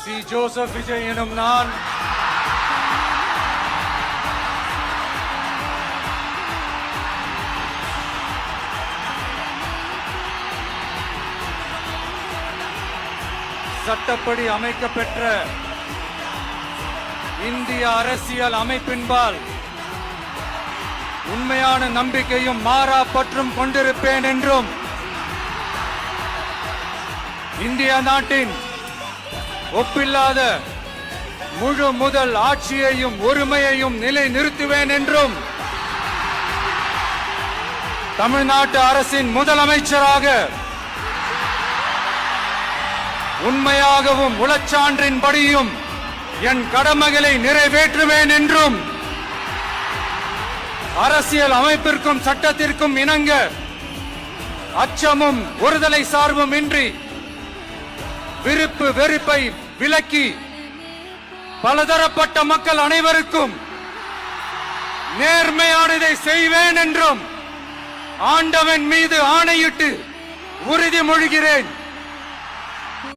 C. Joseph Vijay எனும் நான் சட்டப்படி அமைக்கப்பெற்ற இந்திய அரசியல் அமைப்பின்பால் உண்மையான நம்பிக்கையும் மாறா பற்றும் கொண்டிருப்பேன் என்றும் இந்திய நாட்டின் ஒப்பில்லாத முழு முதல் ஆட்சியையும் உரிமையையும் நிலை நிறுத்துவேன் என்றும் தமிழ்நாட்டு அரசின் முதலமைச்சராக உண்மையாகவும் உளச்சான்றின்படியும் என் கடமைகளை நிறைவேற்றுவேன் என்றும் அரசியல் அமைப்பிற்கும் சட்டத்திற்கும் இணங்க அச்சமும் ஒருதலை சார்பும் இன்றி விருப்பு வெறுப்பை விலக்கி பலதரப்பட்ட மக்கள் அனைவருக்கும் நேர்மையானதை செய்வேன் என்றும் ஆண்டவன் மீது ஆணையிட்டு உறுதிமொழிகிறேன்.